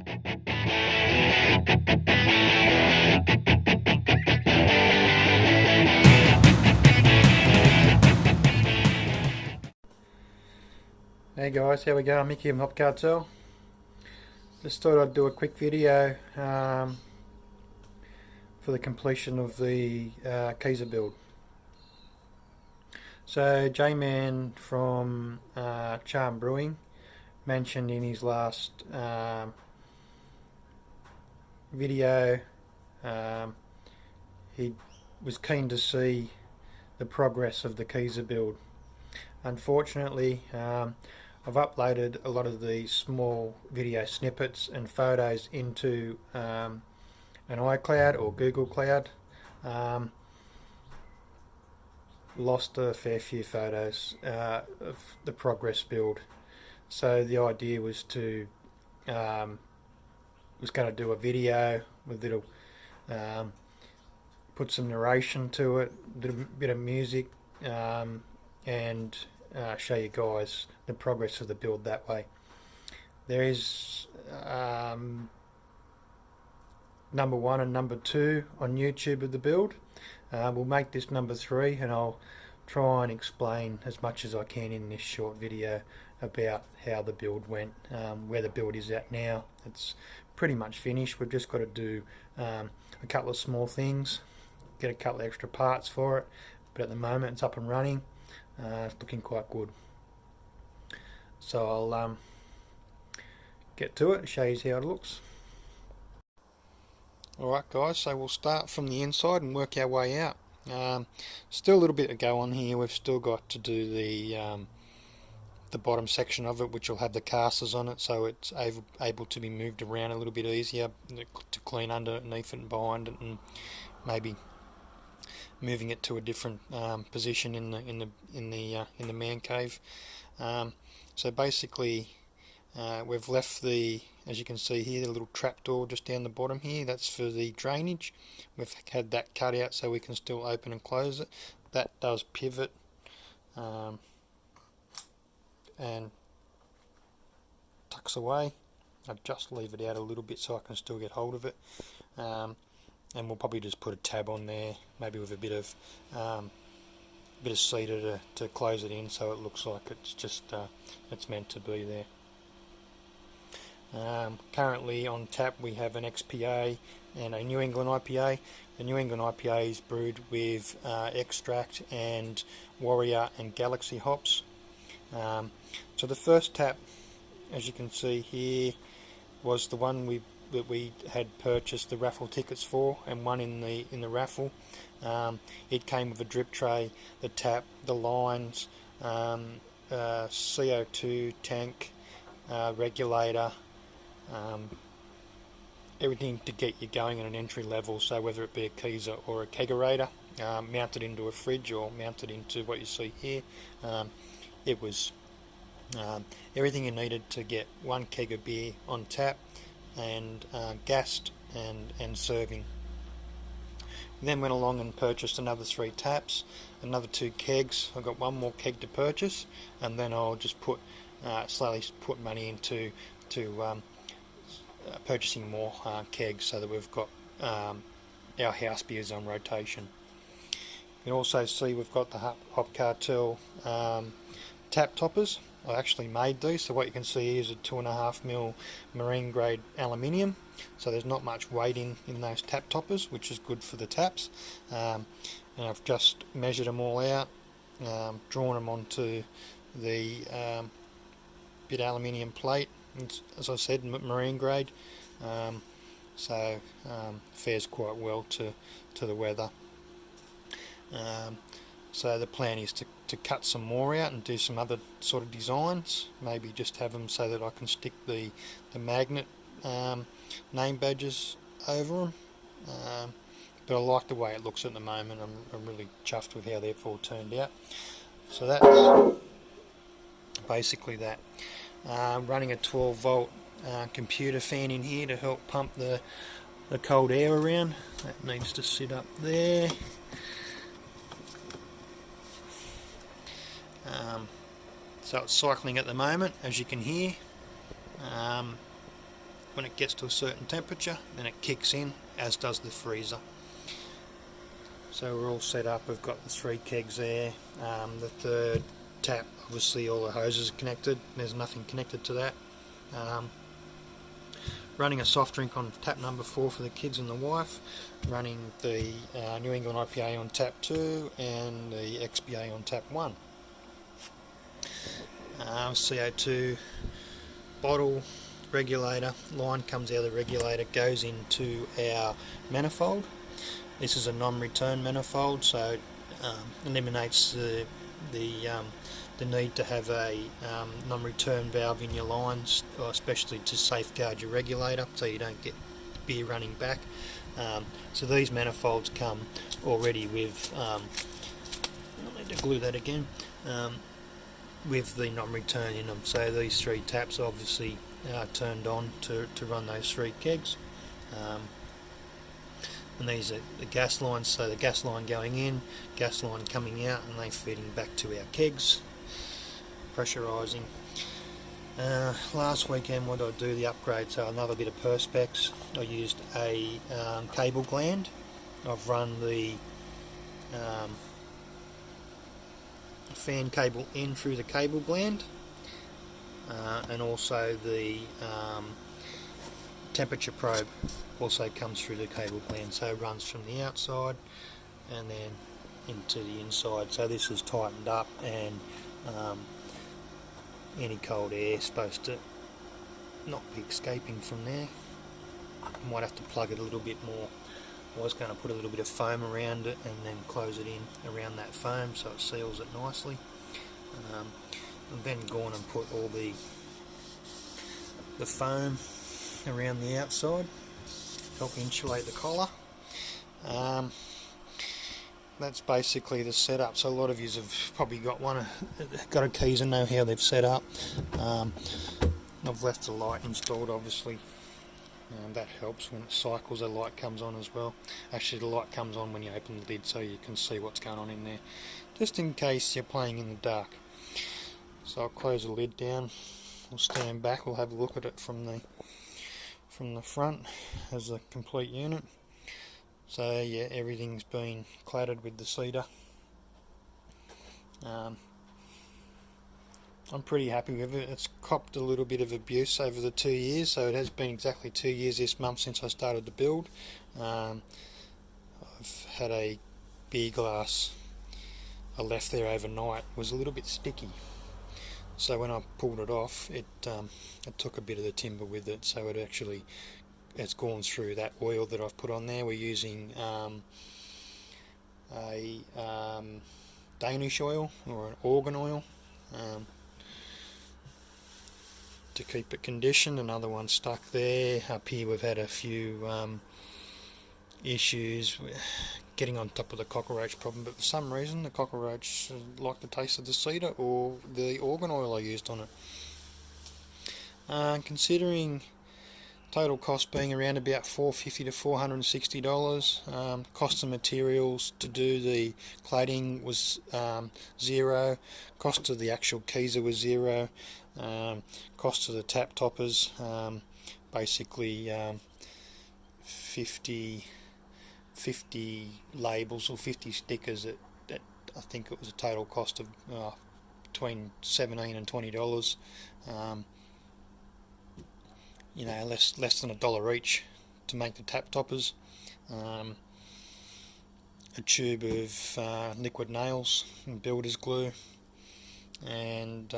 Hey guys, how we going? Mickey from Hop Cartel. Just thought I'd do a quick video for the completion of the Keezer build. So J-Man from Charm Brewing mentioned in his last video he was keen to see the progress of the Keezer build. Unfortunately, I've uploaded a lot of the small video snippets and photos into an iCloud or Google Cloud. Lost a fair few photos of the progress build, so the idea was to going to do a video with little put some narration to it, a bit of music, and show you guys the progress of the build that way. There is number 1 and number 2 on YouTube of the build. We'll make this number 3, and I'll try and explain as much as I can in this short video about how the build went, where the build is at now. It's pretty much finished. We've just got to do a couple of small things, get a couple of extra parts for it, but at the moment it's up and running. It's looking quite good. So I'll get to it and show you how it looks. Alright guys, so we'll start from the inside and work our way out. Still a little bit to go on here. We've still got to do the bottom section of it, which will have the casters on it, so it's able to be moved around a little bit easier to clean underneath it and behind it, and maybe moving it to a different position in the man cave. So basically, we've left as you can see here, the little trapdoor just down the bottom here. That's for the drainage. We've had that cut out so we can still open and close it. That does pivot and tucks away. I just leave it out a little bit so I can still get hold of it. And we'll probably just put a tab on there, maybe with a bit of cedar to close it in, so it looks like it's just it's meant to be there. Currently on tap we have an XPA and a New England IPA. The New England IPA is brewed with extract and Warrior and Galaxy hops. So the first tap, as you can see here, was the one that we had purchased the raffle tickets for, and won in the raffle. It came with a drip tray, the tap, the lines, CO2 tank, regulator, everything to get you going at an entry level. So whether it be a Keezer or a kegerator, mounted into a fridge or mounted into what you see here, it was everything you needed to get one keg of beer on tap, and gassed and serving. Then went along and purchased another 3 taps, another 2 kegs. I've got one more keg to purchase, and then I'll just slowly put money into purchasing more kegs, so that we've got our house beers on rotation. You can also see we've got the Hop Cartel tap toppers. I actually made these, so what you can see here is a 2.5mm marine grade aluminium, so there's not much weight in those tap toppers, which is good for the taps. And I've just measured them all out, drawn them onto the bit aluminium plate, and, as I said, marine grade, so fares quite well to the weather. So the plan is to cut some more out and do some other sort of designs, maybe just have them so that I can stick the magnet name badges over them. But I like the way it looks at the moment. I'm really chuffed with how they've all turned out. So that's basically that. Running a 12 volt computer fan in here to help pump the cold air around. That needs to sit up there. So it's cycling at the moment, as you can hear. when it gets to a certain temperature, then it kicks in, as does the freezer. So we're all set up. We've got the 3 kegs there. The third tap, obviously all the hoses are connected. There's nothing connected to that. Running a soft drink on tap number 4 for the kids and the wife. Running the New England IPA on tap 2 and the XBA on tap 1. CO2 bottle regulator line comes out of the regulator, goes into our manifold. This is a non-return manifold, so it eliminates the need to have a non-return valve in your lines, especially to safeguard your regulator so you don't get beer running back. So these manifolds come already with, I'll need to glue that again, with the non-return in them. So these 3 taps obviously are turned on to run those 3 kegs. And these are the gas lines, so the gas line going in, gas line coming out, and they feeding back to our kegs, pressurising. Last weekend what did I do? The upgrade, so another bit of perspex. I used a cable gland. I've run the fan cable in through the cable gland, and also the temperature probe also comes through the cable gland, so it runs from the outside and then into the inside. So this is tightened up, and any cold air is supposed to not be escaping from there. I might have to plug it a little bit more. I was going to put a little bit of foam around it and then close it in around that foam so it seals it nicely. I've then gone and put all the foam around the outside, help insulate the collar. That's basically the setup. So a lot of you have probably got a Keezer, know how they've set up. I've left the light installed, obviously. That helps when it cycles, the light comes on as well. Actually, the light comes on when you open the lid so you can see what's going on in there, just in case you're playing in the dark. So I'll close the lid down, we'll stand back, we'll have a look at it from the front as a complete unit. So yeah, everything's been cladded with the cedar. I'm pretty happy with it. It's copped a little bit of abuse over the 2 years, so it has been exactly 2 years this month since I started to build. I've had a beer glass I left there overnight, was a little bit sticky, so when I pulled it off, it took a bit of the timber with it, so it's gone through that oil that I've put on there. We're using a Danish oil, or an organ oil, to keep it conditioned. Another one stuck there. Up here we've had a few issues getting on top of the cockroach problem, but for some reason the cockroach liked the taste of the cedar or the organ oil I used on it. Considering total cost being around about $450 to $460, cost of materials to do the cladding was zero, cost of the actual Keezer was zero, cost of the tap toppers basically 50 labels or 50 stickers that I think it was a total cost of between $17 and $20. Less than $1 each to make the tap toppers. A tube of liquid nails and builder's glue, and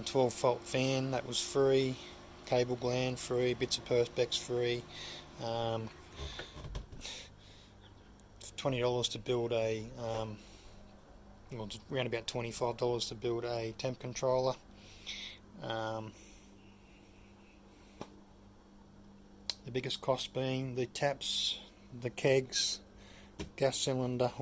12 volt fan, that was free. Cable gland free, bits of perspex free. $20 to build a, around about $25 to build a temp controller. The biggest cost being the taps, the kegs, gas cylinder.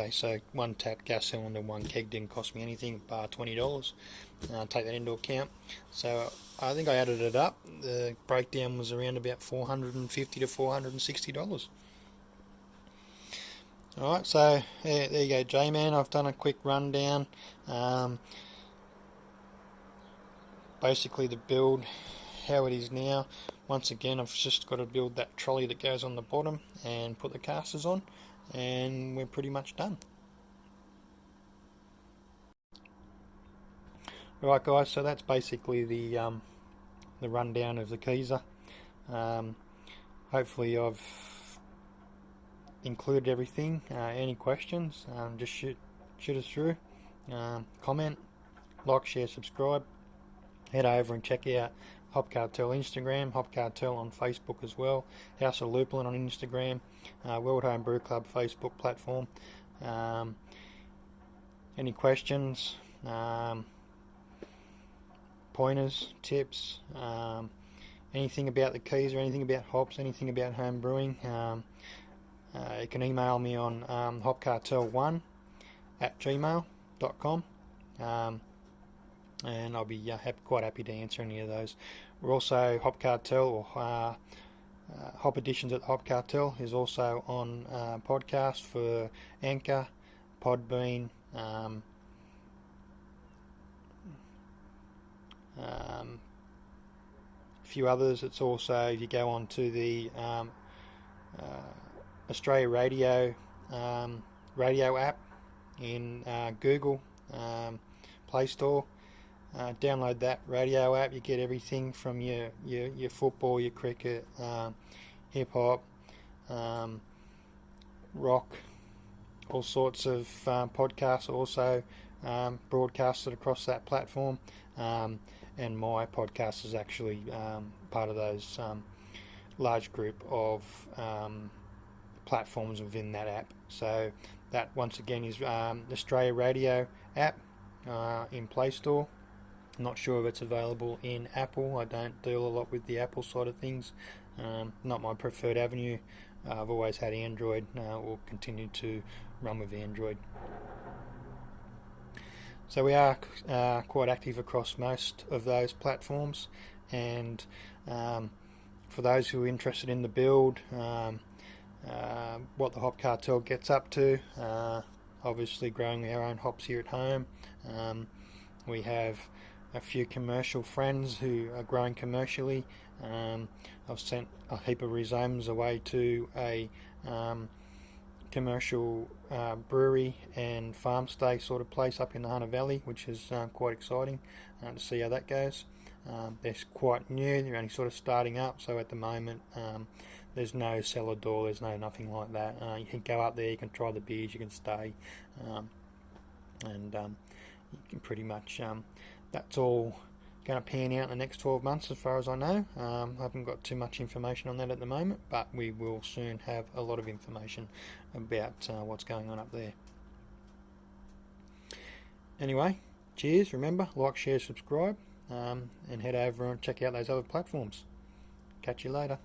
So one tap, gas cylinder, one keg didn't cost me anything bar $20. Take that into account. So I think I added it up. The breakdown was around about $450 to $460. Alright, so there you go, J-Man. I've done a quick rundown. basically the build how it is now. Once again, I've just got to build that trolley that goes on the bottom and put the casters on, and we're pretty much done. Right guys, so that's basically the rundown of the Keezer. Hopefully I've included everything. Any questions, just shoot us through. Comment, like, share, subscribe. Head over and check out Hop Cartel Instagram, Hop Cartel on Facebook as well, House of Lupulin on Instagram, World Home Brew Club Facebook platform. Any questions, pointers, tips, anything about the keys or anything about hops, anything about home brewing, you can email me on hopcartel1@gmail.com, and I'll be quite happy to answer any of those. We're also Hop Cartel, or Hop Editions at the Hop Cartel is also on podcast for Anchor, Podbean, a few others. It's also, if you go on to the Australia Radio app in Google Play Store, download that radio app. You get everything from your football, your cricket, hip hop, rock, all sorts of podcasts also broadcasted across that platform, and my podcast is actually part of those large group of platforms within that app. So that once again is Australia Radio app in Play Store. I'm not sure if it's available in Apple. I don't deal a lot with the Apple side of things. Not my preferred avenue. I've always had Android, will continue to run with Android. So we are quite active across most of those platforms, and for those who are interested in the build, what the Hop Cartel gets up to, obviously growing our own hops here at home. We have a few commercial friends who are growing commercially. I've sent a heap of rhizomes away to a commercial brewery and farm stay sort of place up in the Hunter Valley, which is quite exciting to see how that goes. They're quite new, they're only sort of starting up, so at the moment there's no cellar door, there's nothing like that. You can go up there, you can try the beers, you can stay, and you can pretty much, that's all going to pan out in the next 12 months as far as I know. I haven't got too much information on that at the moment, but we will soon have a lot of information about what's going on up there. Anyway, cheers. Remember, like, share, subscribe, and head over and check out those other platforms. Catch you later.